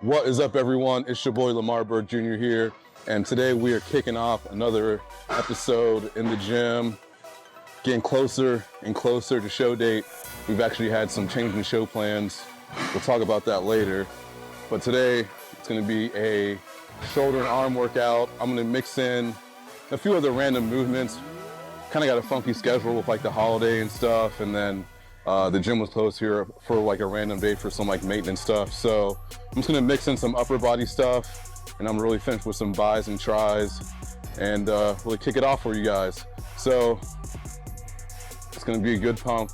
What is up, everyone? It's your boy Lamar Byrd Jr. here, and today we are kicking off another episode in the gym, getting closer and closer to show date. We've actually had some change in show plans. We'll talk about that later. But today, it's gonna be a shoulder and arm workout. I'm gonna mix in a few other random movements. Kind of got a funky schedule with like the holiday and stuff, and then the gym was closed here for like a random day for some like maintenance stuff. So I'm just gonna mix in some upper body stuff, and I'm really finished with some bis and tris, and really kick it off for you guys. So it's gonna be a good pump.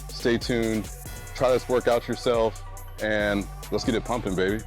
Stay tuned, try this workout yourself, and let's get it pumping, baby.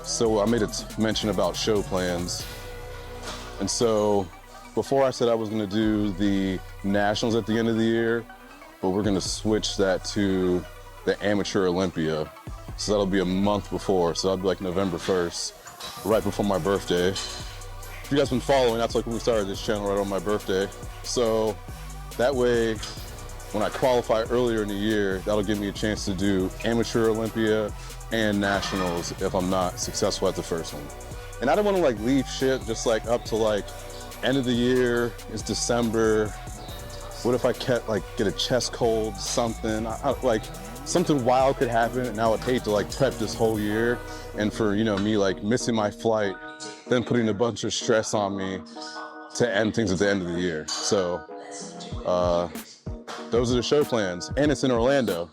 So I made a mention about show plans. And so before I said I was gonna do the nationals at the end of the year, but we're gonna switch that to the amateur Olympia. So that'll be a month before. So that'll be like November 1st, right before my birthday. If you guys been following, that's like when we started this channel, right on my birthday. So that way, when I qualify earlier in the year, that'll give me a chance to do amateur Olympia and nationals if I'm not successful at the first one. And I don't want to like leave shit just like up to like end of the year. It's December. What if I get a chest cold, something? Like something wild could happen, and I would hate to like prep this whole year, and for me like missing my flight, then putting a bunch of stress on me to end things at the end of the year. So those are the show plans, and it's in Orlando.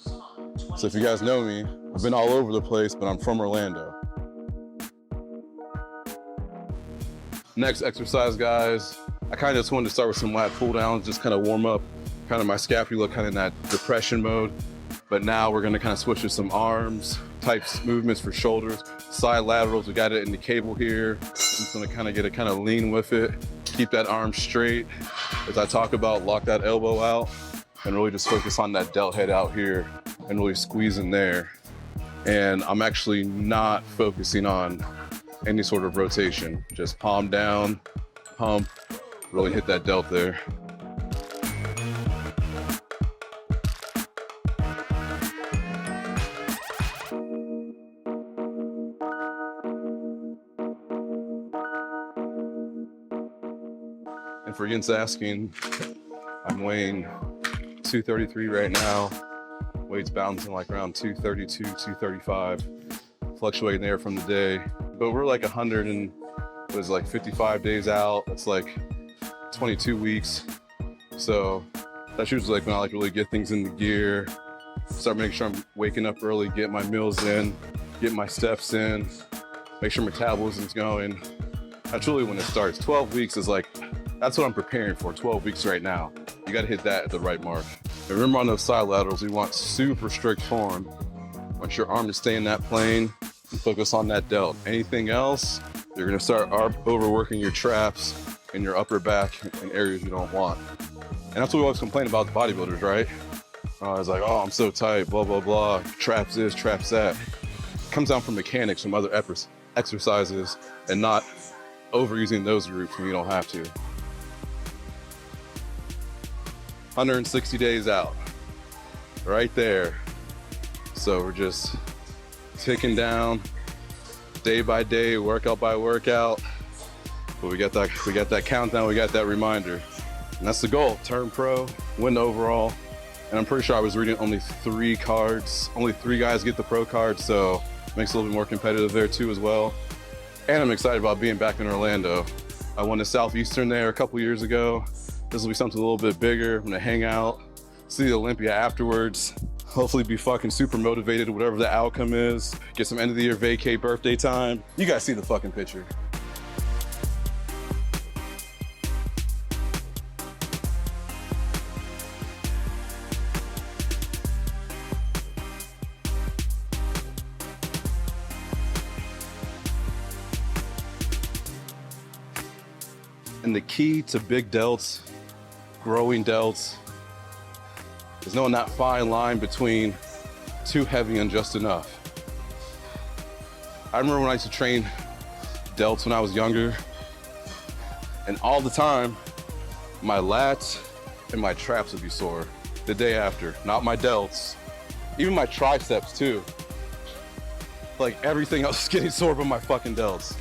So if you guys know me, I've been all over the place, but I'm from Orlando. Next exercise, guys, I kind of just wanted to start with some lat pull downs, just kind of warm up kind of my scapula, kind of in that depression mode. But now we're gonna kind of switch to some arms types movements for shoulders. Side laterals, we got it in the cable here. I'm just gonna kind of get a kind of lean with it, keep that arm straight. As I talk about, lock that elbow out, and really just focus on that delt head out here and really squeeze in there. And I'm actually not focusing on any sort of rotation. Just palm down, pump, really hit that delt there. And for against asking, I'm weighing 233 right now. Weight's bouncing like around 232, 235, fluctuating there from the day. But we're like 55 days out. That's like 22 weeks. So that's usually like when I like really get things into gear, start making sure I'm waking up early, get my meals in, get my steps in, make sure metabolism's going. That's really when it starts. 12 weeks is like, that's what I'm preparing for, 12 weeks right now. You gotta hit that at the right mark. And remember on those side laterals, we want super strict form. Want your arm to stay in that plane and focus on that delt. Anything else, you're gonna start overworking your traps and your upper back in areas you don't want. And that's what we always complain about the bodybuilders, right? It's like, oh, I'm so tight, blah, blah, blah. Traps this, traps that. It comes down from mechanics, from other exercises, and not overusing those groups when you don't have to. 160 days out, right there. So we're just ticking down day by day, workout by workout. But we got that countdown, we got that reminder. And that's the goal, turn pro, win overall. And I'm pretty sure I was reading only 3 cards, only 3 guys get the pro card, so it makes it a little bit more competitive there too as well. And I'm excited about being back in Orlando. I won the Southeastern there a couple years ago. This will be something a little bit bigger. I'm gonna hang out, see the Olympia afterwards, hopefully be fucking super motivated, whatever the outcome is. Get some end of the year vacay birthday time. You guys see the fucking picture. And the key to big delts, growing delts, is knowing that fine line between too heavy and just enough. I remember when I used to train delts when I was younger, and all the time, my lats and my traps would be sore the day after, not my delts, even my triceps too. Like everything else is getting sore but my fucking delts.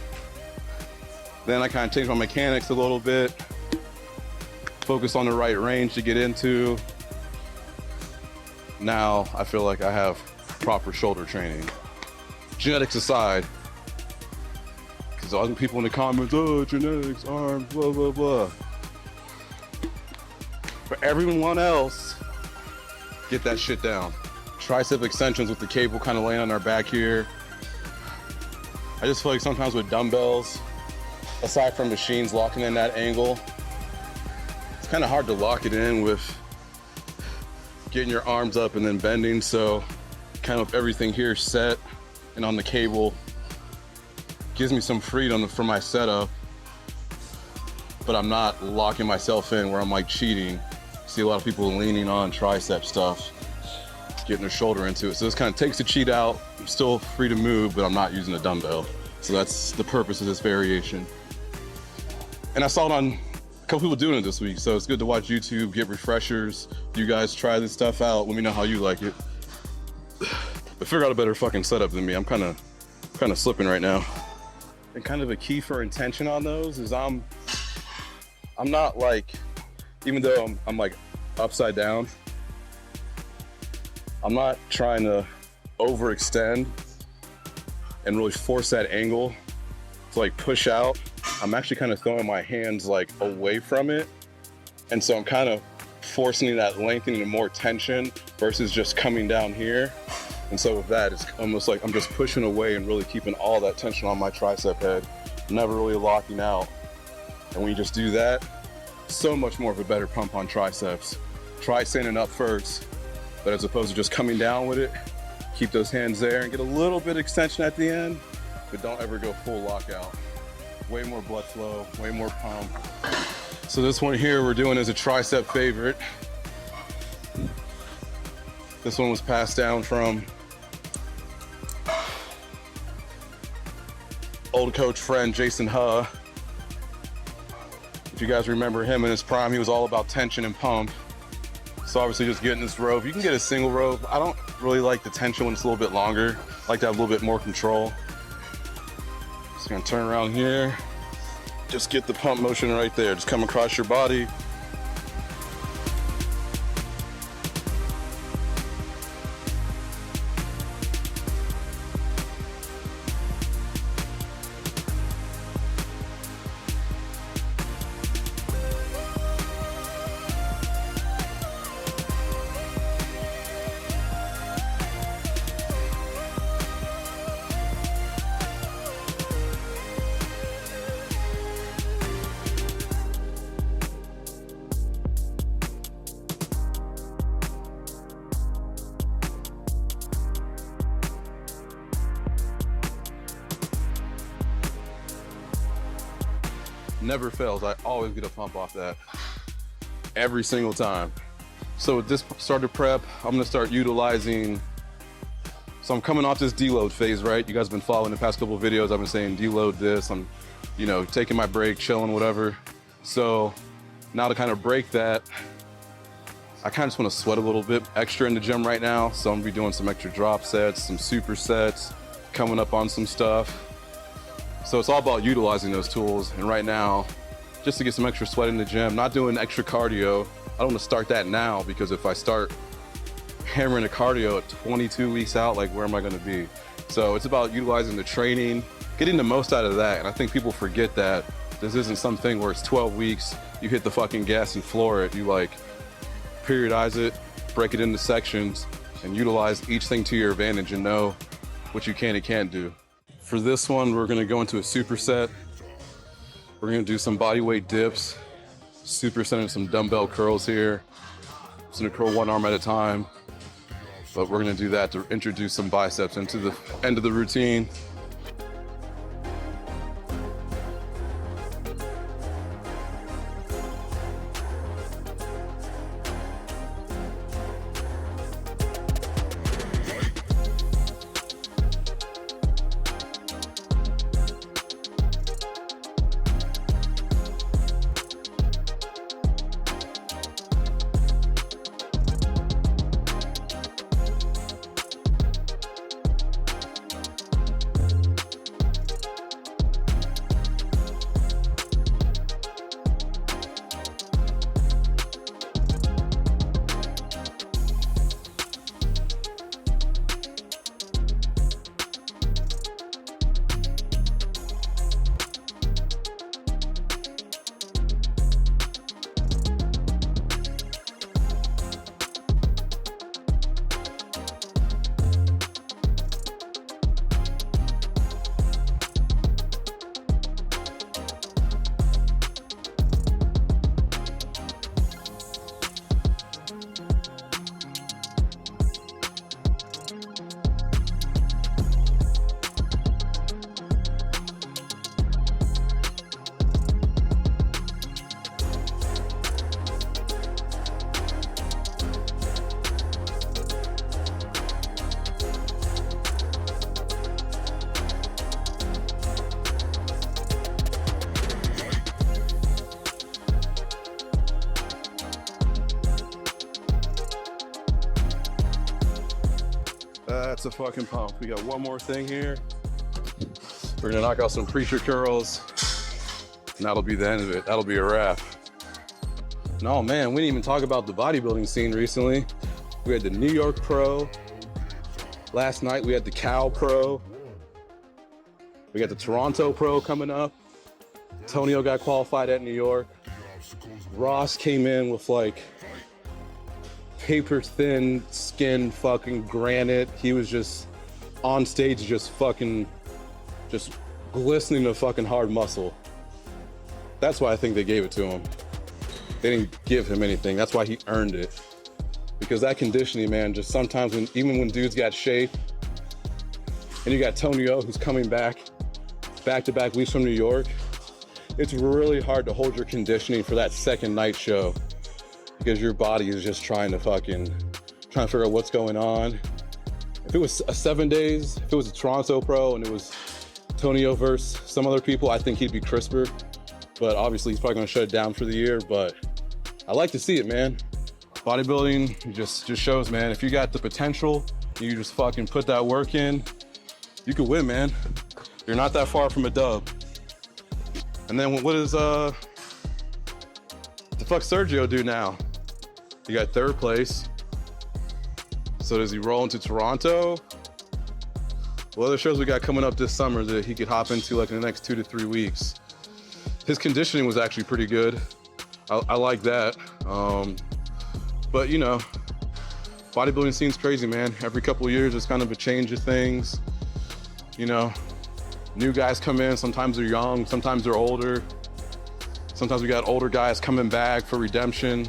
Then I kind of changed my mechanics a little bit, focus on the right range to get into. Now I feel like I have proper shoulder training. Genetics aside, because all the people in the comments, oh, genetics, arms, blah, blah, blah. For everyone else, get that shit down. Tricep extensions with the cable kind of laying on our back here. I just feel like sometimes with dumbbells, aside from machines locking in that angle, it's kind of hard to lock it in with getting your arms up and then bending. So kind of everything here set and on the cable gives me some freedom for my setup, but I'm not locking myself in where I'm like cheating. See a lot of people leaning on tricep stuff, getting their shoulder into it. So this kind of takes the cheat out. I'm still free to move, but I'm not using a dumbbell. So that's the purpose of this variation. And I saw it on a couple people doing it this week, so it's good to watch YouTube, get refreshers. You guys try this stuff out. Let me know how you like it. But figure out a better fucking setup than me. I'm kind of slipping right now. And kind of a key for intention on those is I'm not like, even though I'm like upside down, I'm not trying to overextend and really force that angle to like push out. I'm actually kind of throwing my hands like away from it. And so I'm kind of forcing that lengthening and more tension versus just coming down here. And so with that, it's almost like I'm just pushing away and really keeping all that tension on my tricep head, never really locking out. And when you just do that, so much more of a better pump on triceps. Try standing up first, but as opposed to just coming down with it, keep those hands there and get a little bit of extension at the end, but don't ever go full lockout. Way more blood flow, way more pump. So this one here we're doing is a tricep favorite. This one was passed down from old coach friend Jason Huh. If you guys remember him in his prime, he was all about tension and pump. So obviously just getting this rope. You can get a single rope. I don't really like the tension when it's a little bit longer. I like to have a little bit more control. Just gonna turn around here. Just get the pump motion right there. Just come across your body. Never fails. I always get a pump off that every single time. So with this starter prep, I'm gonna start utilizing, so I'm coming off this deload phase, right? You guys have been following the past couple of videos. I've been saying deload this. I'm, taking my break, chilling, whatever. So now to kind of break that, I kind of just want to sweat a little bit extra in the gym right now. So I'm gonna be doing some extra drop sets, some supersets, coming up on some stuff. So it's all about utilizing those tools. And right now, just to get some extra sweat in the gym, not doing extra cardio. I don't want to start that now, because if I start hammering the cardio at 22 weeks out, like where am I going to be? So it's about utilizing the training, getting the most out of that. And I think people forget that this isn't something where it's 12 weeks, you hit the fucking gas and floor it. You like periodize it, break it into sections, and utilize each thing to your advantage and know what you can and can't do. For this one, we're gonna go into a superset. We're gonna do some body weight dips, supersetting some dumbbell curls here. Just gonna curl one arm at a time, but we're gonna do that to introduce some biceps into the end of the routine. That's a fucking pump. We got one more thing here. We're gonna knock out some preacher curls, and that'll be the end of it. That'll be a wrap. No, man, we didn't even talk about the bodybuilding scene recently. We had the New York Pro. Last night, we had the Cal Pro. We got the Toronto Pro coming up. Antonio got qualified at New York. Ross came in with like paper thin skin fucking granite. He was just on stage, just glistening with fucking hard muscle. That's why I think they gave it to him. They didn't give him anything. That's why he earned it. Because that conditioning, man, just sometimes even when dudes got shape, and you got Tony O who's coming back-to-back weeks from New York, it's really hard to hold your conditioning for that second night show because your body is just trying to figure out what's going on. If it was 7 days, if it was a Toronto Pro and it was Tony O versus some other people, I think he'd be crisper. But obviously he's probably gonna shut it down for the year, but I like to see it, man. Bodybuilding just shows, man, if you got the potential, you just fucking put that work in, you could win, man. You're not that far from a dub. And then what does the fuck Sergio do now? He got third place. So does he roll into Toronto? What other shows we got coming up this summer that he could hop into like in the next 2 to 3 weeks? His conditioning was actually pretty good. I like that. But you know, bodybuilding scene's crazy, man. Every couple of years, there's kind of a change of things. You know, new guys come in, sometimes they're young, sometimes they're older. Sometimes we got older guys coming back for redemption.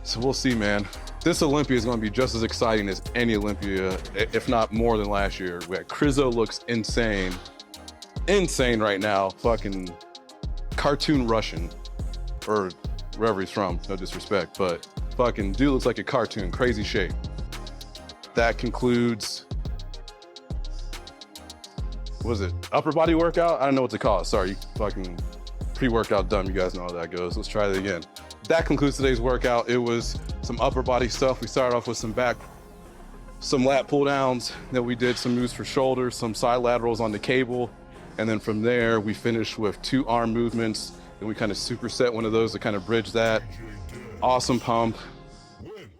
So we'll see, man. This Olympia is gonna be just as exciting as any Olympia, if not more than last year. We got Crizzo looks insane. Insane right now, fucking cartoon Russian, or wherever he's from, no disrespect, but fucking dude looks like a cartoon, crazy shape. That concludes, what was it, upper body workout? I don't know what to call it, sorry, fucking pre-workout dumb, you guys know how that goes. Let's try it again. That concludes today's workout. It was some upper body stuff. We started off with some lat pull downs, then we did some moves for shoulders, some side laterals on the cable, and then from there, we finished with 2 arm movements, and we kind of superset one of those to kind of bridge that. Awesome pump.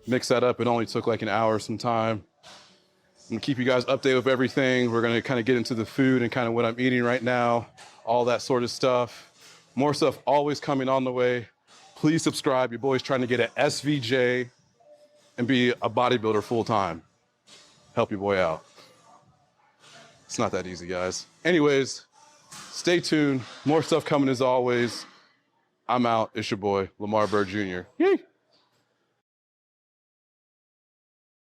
Mix that up. It only took like an hour some time. I'm gonna keep you guys updated with everything. We're gonna kind of get into the food and kind of what I'm eating right now, all that sort of stuff. More stuff always coming on the way. Please subscribe. Your boy's trying to get an SVJ and be a bodybuilder full time. Help your boy out. It's not that easy, guys. Anyways, stay tuned. More stuff coming as always. I'm out. It's your boy, Lamar Byrd Jr. Yay!